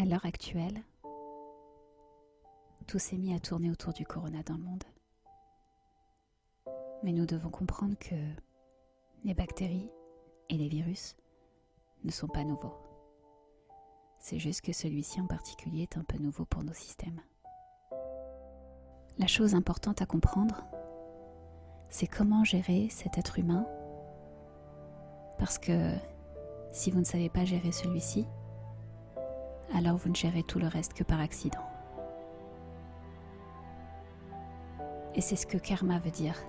À l'heure actuelle, tout s'est mis à tourner autour du corona dans le monde. Mais nous devons comprendre que les bactéries et les virus ne sont pas nouveaux. C'est juste que celui-ci en particulier est un peu nouveau pour nos systèmes. La chose importante à comprendre, c'est comment gérer cet être humain, parce que si vous ne savez pas gérer celui-ci, alors vous ne gérez tout le reste que par accident. Et c'est ce que karma veut dire,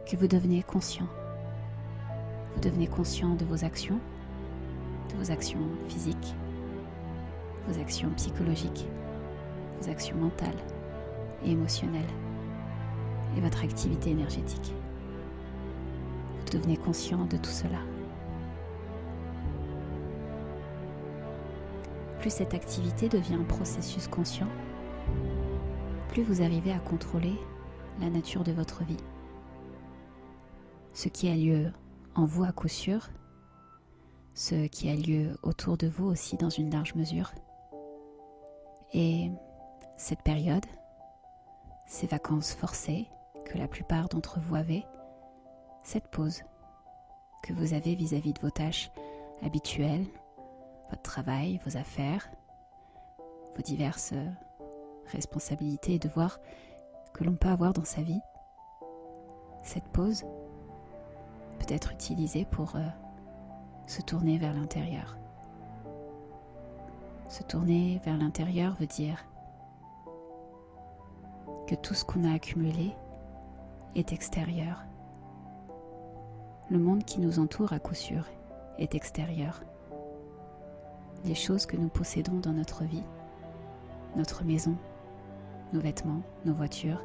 que vous devenez conscient. Vous devenez conscient de vos actions physiques, vos actions psychologiques, vos actions mentales et émotionnelles, et votre activité énergétique. Vous devenez conscient de tout cela. Plus cette activité devient un processus conscient, plus vous arrivez à contrôler la nature de votre vie. Ce qui a lieu en vous à coup sûr, ce qui a lieu autour de vous aussi dans une large mesure. Et cette période, ces vacances forcées que la plupart d'entre vous avez, cette pause que vous avez vis-à-vis de vos tâches habituelles, votre travail, vos affaires, vos diverses responsabilités et devoirs que l'on peut avoir dans sa vie, cette pause peut être utilisée pour se tourner vers l'intérieur. Se tourner vers l'intérieur veut dire que tout ce qu'on a accumulé est extérieur. Le monde qui nous entoure à coup sûr est extérieur. Les choses que nous possédons dans notre vie, notre maison, nos vêtements, nos voitures,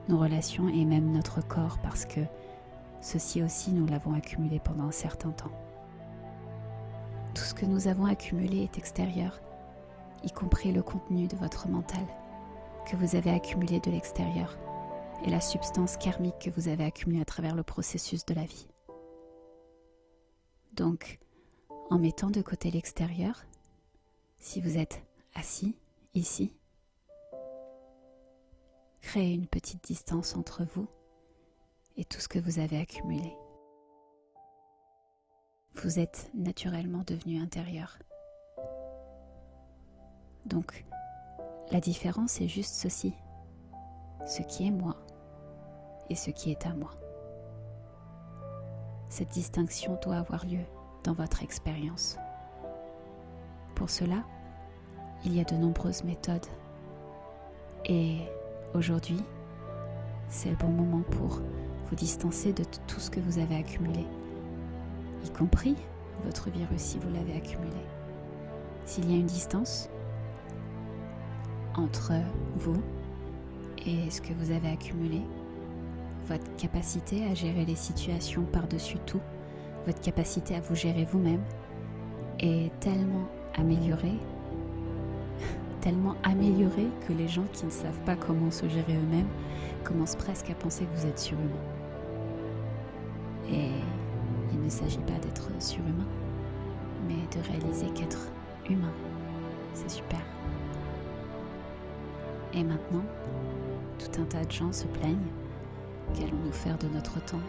nos relations et même notre corps, parce que ceci aussi nous l'avons accumulé pendant un certain temps. Tout ce que nous avons accumulé est extérieur, y compris le contenu de votre mental que vous avez accumulé de l'extérieur et la substance karmique que vous avez accumulée à travers le processus de la vie. Donc, en mettant de côté l'extérieur, si vous êtes assis ici, créez une petite distance entre vous et tout ce que vous avez accumulé. Vous êtes naturellement devenu intérieur. Donc, la différence est juste ceci, ce qui est moi et ce qui est à moi. Cette distinction doit avoir lieu dans votre expérience. Pour cela, il y a de nombreuses méthodes et aujourd'hui, c'est le bon moment pour vous distancer de tout ce que vous avez accumulé, y compris votre virus si vous l'avez accumulé. S'il y a une distance entre vous et ce que vous avez accumulé, votre capacité à gérer les situations par-dessus tout, votre capacité à vous gérer vous-même est tellement améliorée que les gens qui ne savent pas comment se gérer eux-mêmes commencent presque à penser que vous êtes surhumain. Et il ne s'agit pas d'être surhumain, mais de réaliser qu'être humain, c'est super. Et maintenant, tout un tas de gens se plaignent. Qu'allons-nous faire de notre temps?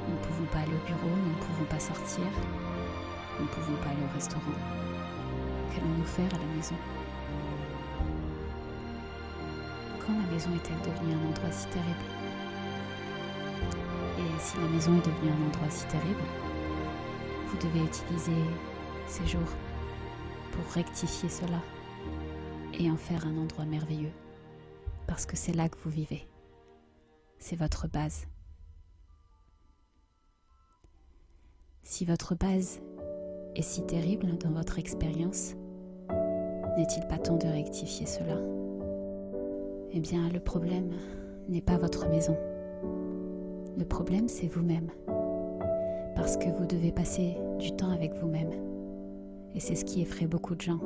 Nous ne pouvons pas aller au bureau, nous ne pouvons pas sortir, nous ne pouvons pas aller au restaurant. Qu'allons-nous faire à la maison? Quand la maison est-elle devenue un endroit si terrible? Et si la maison est devenue un endroit si terrible, vous devez utiliser ces jours pour rectifier cela et en faire un endroit merveilleux, parce que c'est là que vous vivez. C'est votre base. Si votre base est si terrible dans votre expérience, n'est-il pas temps de rectifier cela? Eh bien, le problème n'est pas votre maison. Le problème, c'est vous-même. Parce que vous devez passer du temps avec vous-même. Et c'est ce qui effraie beaucoup de gens.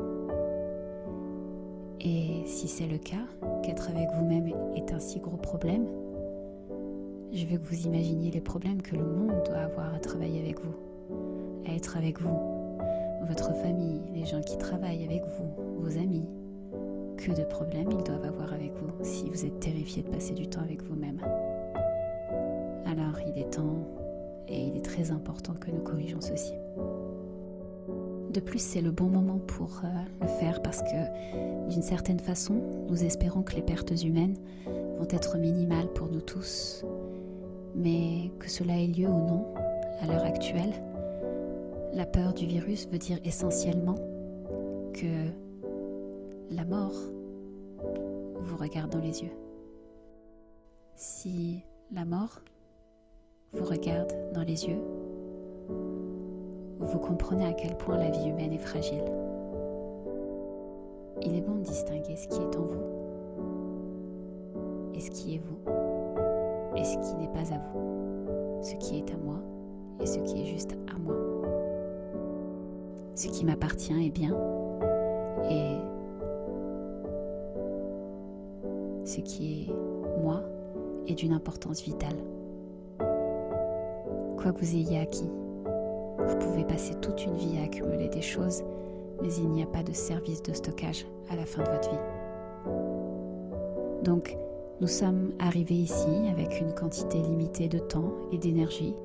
Et si c'est le cas, qu'être avec vous-même est un si gros problème, je veux que vous imaginiez les problèmes que le monde doit avoir à travailler avec vous, à être avec vous, votre famille, les gens qui travaillent avec vous, vos amis. Que de problèmes ils doivent avoir avec vous si vous êtes terrifié de passer du temps avec vous-même. Alors il est temps et il est très important que nous corrigeons ceci. De plus, c'est le bon moment pour le faire parce que d'une certaine façon, nous espérons que les pertes humaines vont être minimales pour nous tous. Mais que cela ait lieu ou non, à l'heure actuelle, la peur du virus veut dire essentiellement que la mort vous regarde dans les yeux. Si la mort vous regarde dans les yeux, vous comprenez à quel point la vie humaine est fragile. Il est bon de distinguer ce qui est en vous et ce qui est vous et ce qui n'est pas à vous, ce qui est à moi et ce qui est juste à moi. Ce qui m'appartient est bien et ce qui est moi est d'une importance vitale. Quoi que vous ayez acquis, vous pouvez passer toute une vie à accumuler des choses, mais il n'y a pas de service de stockage à la fin de votre vie. Donc, nous sommes arrivés ici avec une quantité limitée de temps et d'énergie,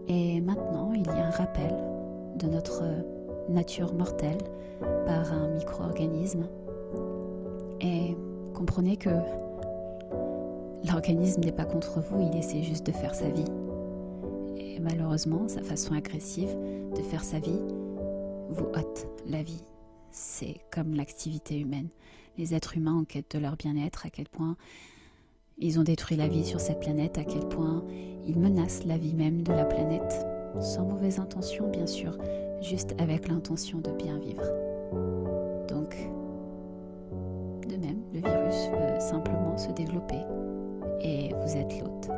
et maintenant il y a un rappel de notre nature mortelle par un micro-organisme. Et comprenez que l'organisme n'est pas contre vous, il essaie juste de faire sa vie. Et malheureusement, sa façon agressive de faire sa vie vous ôte la vie. C'est comme l'activité humaine. Les êtres humains en quête de leur bien-être, à quel point ils ont détruit la vie sur cette planète, à quel point ils menacent la vie même de la planète, sans mauvaise intention bien sûr, juste avec l'intention de bien vivre. Donc, de même, le virus veut simplement se développer et vous êtes l'hôte.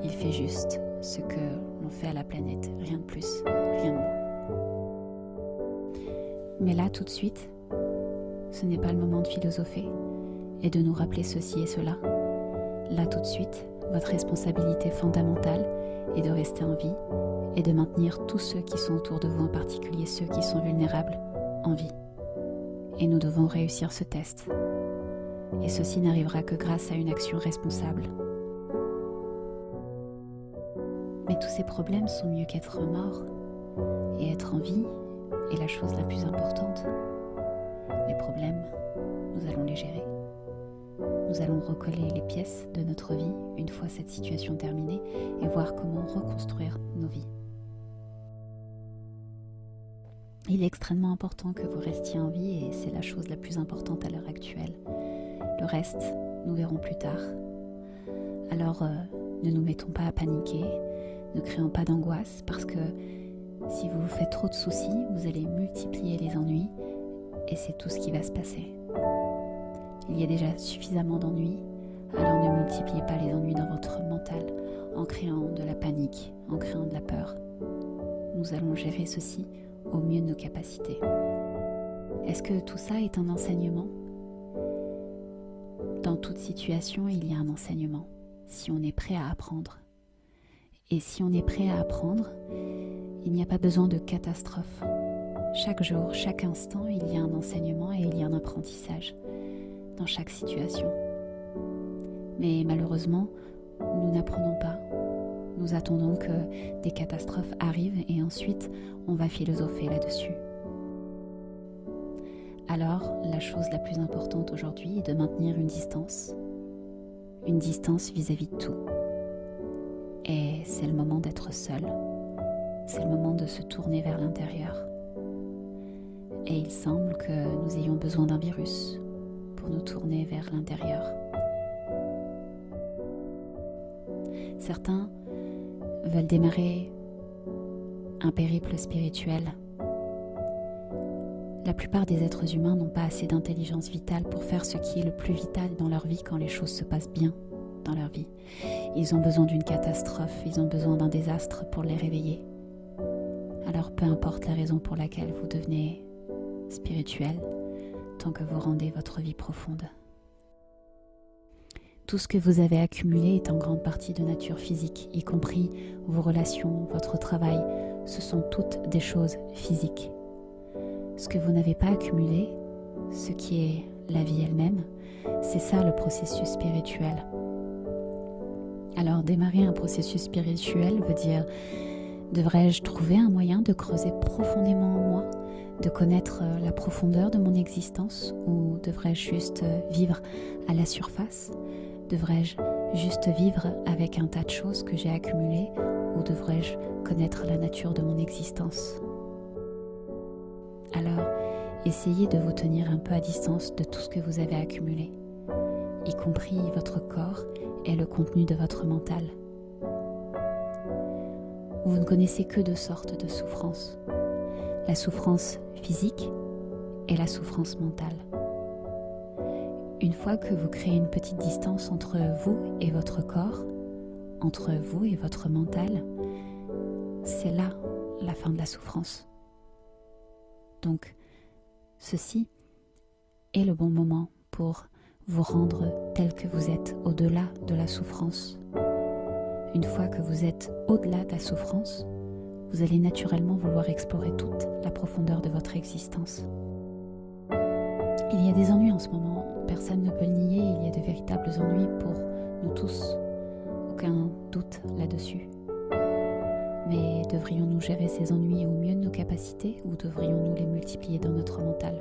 Il fait juste ce que l'on fait à la planète, rien de plus, rien de moins. Mais là, tout de suite, ce n'est pas le moment de philosopher et de nous rappeler ceci et cela. Là, tout de suite, votre responsabilité fondamentale est de rester en vie et de maintenir tous ceux qui sont autour de vous, en particulier ceux qui sont vulnérables, en vie. Et nous devons réussir ce test. Et ceci n'arrivera que grâce à une action responsable. Mais tous ces problèmes sont mieux qu'être mort. Et être en vie est la chose la plus importante. Les problèmes, nous allons les gérer. Nous allons recoller les pièces de notre vie une fois cette situation terminée et voir comment reconstruire nos vies. Il est extrêmement important que vous restiez en vie et c'est la chose la plus importante à l'heure actuelle. Le reste, nous verrons plus tard. Alors, ne nous mettons pas à paniquer, ne créons pas d'angoisse parce que si vous vous faites trop de soucis, vous allez multiplier les ennuis et c'est tout ce qui va se passer. Il y a déjà suffisamment d'ennuis, alors ne multipliez pas les ennuis dans votre mental en créant de la panique, en créant de la peur. Nous allons gérer ceci au mieux de nos capacités. Est-ce que tout ça est un enseignement ? Dans toute situation, il y a un enseignement, si on est prêt à apprendre. Et si on est prêt à apprendre, il n'y a pas besoin de catastrophe. Chaque jour, chaque instant, il y a un enseignement et il y a un apprentissage dans chaque situation. Mais malheureusement, nous n'apprenons pas. Nous attendons que des catastrophes arrivent et ensuite on va philosopher là-dessus. Alors, la chose la plus importante aujourd'hui est de maintenir une distance vis-à-vis de tout. Et c'est le moment d'être seul, c'est le moment de se tourner vers l'intérieur. Et il semble que nous ayons besoin d'un virus pour nous tourner vers l'intérieur. Certains veulent démarrer un périple spirituel. La plupart des êtres humains n'ont pas assez d'intelligence vitale pour faire ce qui est le plus vital dans leur vie quand les choses se passent bien dans leur vie. Ils ont besoin d'une catastrophe, ils ont besoin d'un désastre pour les réveiller. Alors peu importe la raison pour laquelle vous devenez spirituel, tant que vous rendez votre vie profonde. Tout ce que vous avez accumulé est en grande partie de nature physique, y compris vos relations, votre travail. Ce sont toutes des choses physiques. ce que vous n'avez pas accumulé, ce qui est la vie elle-même, c'est ça le processus spirituel. Alors démarrer un processus spirituel veut dire, devrais-je trouver un moyen de creuser profondément en moi, de connaître la profondeur de mon existence, ou devrais-je juste vivre à la surface? Devrais-je juste vivre avec un tas de choses que j'ai accumulées, ou devrais-je connaître la nature de mon existence? Alors, essayez de vous tenir un peu à distance de tout ce que vous avez accumulé, y compris votre corps et le contenu de votre mental. Vous ne connaissez que deux sortes de souffrances, la souffrance physique et la souffrance mentale. Une fois que vous créez une petite distance entre vous et votre corps, entre vous et votre mental, c'est là la fin de la souffrance. Donc, ceci est le bon moment pour vous rendre tel que vous êtes au-delà de la souffrance. Une fois que vous êtes au-delà de la souffrance, vous allez naturellement vouloir explorer toute la profondeur de votre existence. Il y a des ennuis en ce moment, personne ne peut le nier, il y a de véritables ennuis pour nous tous, aucun doute là-dessus. Mais devrions-nous gérer ces ennuis au mieux de nos capacités ou devrions-nous les multiplier dans notre mental?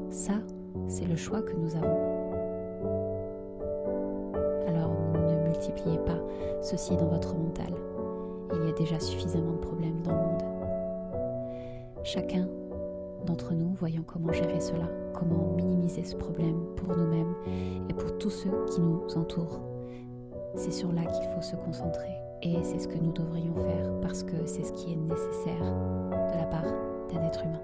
Ça, c'est le choix que nous avons. Alors ne multipliez pas ceci dans votre mental. Il y a déjà suffisamment de problèmes dans le monde. Chacun d'entre nous, voyons comment gérer cela, comment minimiser ce problème pour nous-mêmes et pour tous ceux qui nous entourent. C'est sur là qu'il faut se concentrer. Et c'est ce que nous devrions faire parce que c'est ce qui est nécessaire de la part d'un être humain.